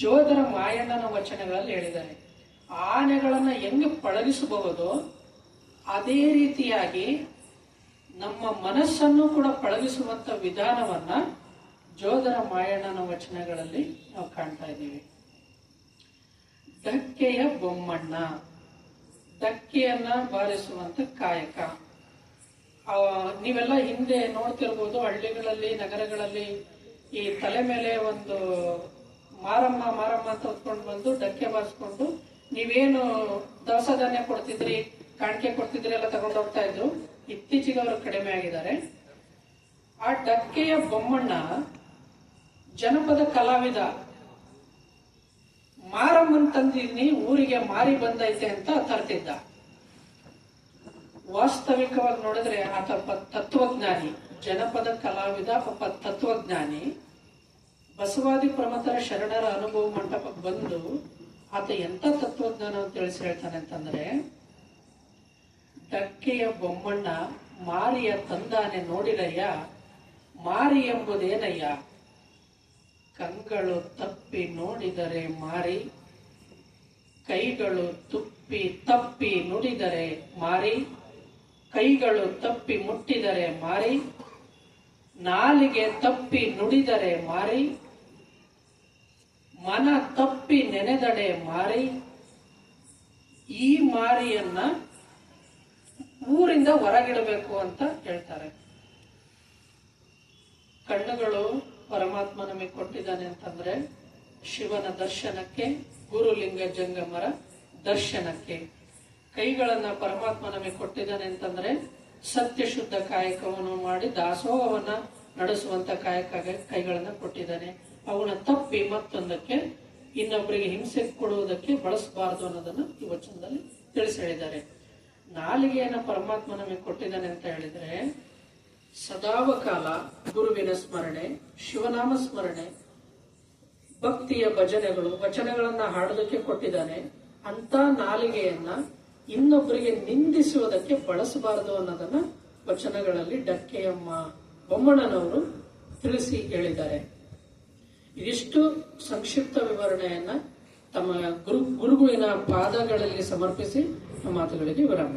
ಜೋದರ ಮಾಯಣ್ಣನ ವಚನಗಳಲ್ಲಿ ಹೇಳಿದ್ದಾರೆ. ಆನೆಗಳನ್ನ ಹೆಂಗೆ ಪಳಗಿಸಬಹುದೋ ಅದೇ ರೀತಿಯಾಗಿ ನಮ್ಮ ಮನಸ್ಸನ್ನು ಕೂಡ ಪಳಗಿಸುವಂತ ವಿಧಾನವನ್ನ ಜೋದರ ಮಾಯಣ್ಣನ ವಚನಗಳಲ್ಲಿ ನಾವು ಕಾಣ್ತಾ ಇದ್ದೀವಿ. ಧಕ್ಕೆಯ ಬೊಮ್ಮಣ್ಣ, ಧಕ್ಕೆಯನ್ನ ಬಾರಿಸುವಂತ ಕಾಯಕ. ನೀವೆಲ್ಲ ಹಿಂದೆ ನೋಡ್ತಿರ್ಬೋದು, ಹಳ್ಳಿಗಳಲ್ಲಿ ನಗರಗಳಲ್ಲಿ ಈ ತಲೆ ಮೇಲೆ ಒಂದು ಮಾರಮ್ಮ ಅಂತ ಹೊತ್ಕೊಂಡು ಬಂದು ಧಕ್ಕೆ ಬಾರಿಸ್ಕೊಂಡು ನೀವೇನು ದವಸ ಧಾನ್ಯ ಕೊಡ್ತಿದ್ರಿ, ಕಾಣಿಕೆ ಕೊಡ್ತಿದ್ರಿ ಎಲ್ಲ ತಗೊಂಡು ಹೋಗ್ತಾ ಇದ್ರು. ಇತ್ತೀಚೆಗೆ ಅವರು ಕಡಿಮೆ ಆಗಿದ್ದಾರೆ. ಆ ಧಕ್ಕೆಯ ಬೊಮ್ಮಣ್ಣ ಜನಪದ ಕಲಾವಿದ. ಮಾರಮ್ಮನ್ ತಂದಿದ್ನಿ, ಊರಿಗೆ ಮಾರಿ ಬಂದೈತೆ ಅಂತ ತರ್ತಿದ್ದ. ವಾಸ್ತವಿಕವಾಗಿ ನೋಡಿದ್ರೆ ಆತ ತತ್ವಜ್ಞಾನಿ, ಜನಪದ ಕಲಾವಿದ, ಒಬ್ಬ ತತ್ವಜ್ಞಾನಿ. ಬಸವಾದಿ ಪ್ರಮಥರ ಶರಣರ ಅನುಭವ ಮಂಟಪಕ್ಕೆ ಬಂದು ಆತ ಎಂತ ತತ್ವಜ್ಞಾನ ಅಂತ ತಿಳಿಸಿ ಹೇಳ್ತಾನೆ ಅಂತಂದ್ರೆ, ಧಕ್ಕೆಯ ಬೊಮ್ಮಣ್ಣ ಮಾರಿಯ ತಂದಾನೆ ನೋಡಿರಯ್ಯ, ಮಾರಿ ಎಂಬುದೇನಯ್ಯ, ಕಂಗಳು ತಪ್ಪಿ ನೋಡಿದರೆ ಮಾರಿ, ಕೈಗಳು ತಪ್ಪಿ ನುಡಿದರೆ ಮಾರಿ, ಕೈಗಳು ತಪ್ಪಿ ಮುಟ್ಟಿದರೆ ಮಾರಿ, ನಾಲಿಗೆ ತಪ್ಪಿ ನುಡಿದರೆ ಮಾರಿ, ಮನ ತಪ್ಪಿ ನೆನೆದಡೆ ಮಾರಿ. ಈ ಮಾರಿಯನ್ನ ಊರಿಂದ ಹೊರಗಿಡಬೇಕು ಅಂತ ಹೇಳ್ತಾರೆ. ಕಣ್ಣುಗಳು ಪರಮಾತ್ಮ ನಮಗೆ ಕೊಟ್ಟಿದ್ದಾನೆ ಅಂತಂದ್ರೆ ಶಿವನ ದರ್ಶನಕ್ಕೆ, ಗುರುಲಿಂಗ ಜಂಗಮರ ದರ್ಶನಕ್ಕೆ. ಕೈಗಳನ್ನ ಪರಮಾತ್ಮ ನಮಗೆ ಕೊಟ್ಟಿದ್ದಾನೆ ಅಂತಂದ್ರೆ ಸತ್ಯ ಶುದ್ಧ ಕಾಯಕವನ್ನು ಮಾಡಿ ದಾಸೋಹವನ್ನ ನಡೆಸುವಂತ ಕಾಯಕ ಕೈಗಳನ್ನ ಕೊಟ್ಟಿದ್ದಾನೆ. ಅವನ್ನ ತಪ್ಪಿ ಮತ್ತೊಂದಕ್ಕೆ, ಇನ್ನೊಬ್ಬರಿಗೆ ಹಿಂಸೆ ಕೊಡುವುದಕ್ಕೆ ಬಳಸಬಾರದು ಅನ್ನೋದನ್ನ ಈ ವಚನದಲ್ಲಿ ತಿಳಿಸಿ ಹೇಳಿದ್ದಾರೆ. ನಾಲಿಗೆಯನ್ನ ಪರಮಾತ್ಮ ನಮಗೆ ಕೊಟ್ಟಿದ್ದಾನೆ ಅಂತ ಹೇಳಿದ್ರೆ ಸದಾವಕಾಲ ಗುರುವಿನ ಸ್ಮರಣೆ, ಶಿವನಾಮ ಸ್ಮರಣೆ, ಭಕ್ತಿಯ ಭಜನೆಗಳು, ವಚನಗಳನ್ನ ಹಾಡೋದಕ್ಕೆ ಕೊಟ್ಟಿದ್ದಾನೆ. ಅಂತ ನಾಲಿಗೆಯನ್ನ ಇನ್ನೊಬ್ಬರಿಗೆ ನಿಂದಿಸುವುದಕ್ಕೆ ಬಳಸಬಾರದು ಅನ್ನೋದನ್ನ ವಚನಗಳಲ್ಲಿ ಧಕ್ಕೆಯಮ್ಮ ಬೊಮ್ಮಣ್ಣನವರು ತಿಳಿಸಿ ಹೇಳಿದ್ದಾರೆ. ಇದಿಷ್ಟು ಸಂಕ್ಷಿಪ್ತ ವಿವರಣೆಯನ್ನ ತಮ್ಮ ಗುರುವಿನ ಪಾದಗಳಲ್ಲಿ ಸಮರ್ಪಿಸಿ ನಮ್ಮ ಮಾತುಗಳಿಗೆ ವಿರಾಮ.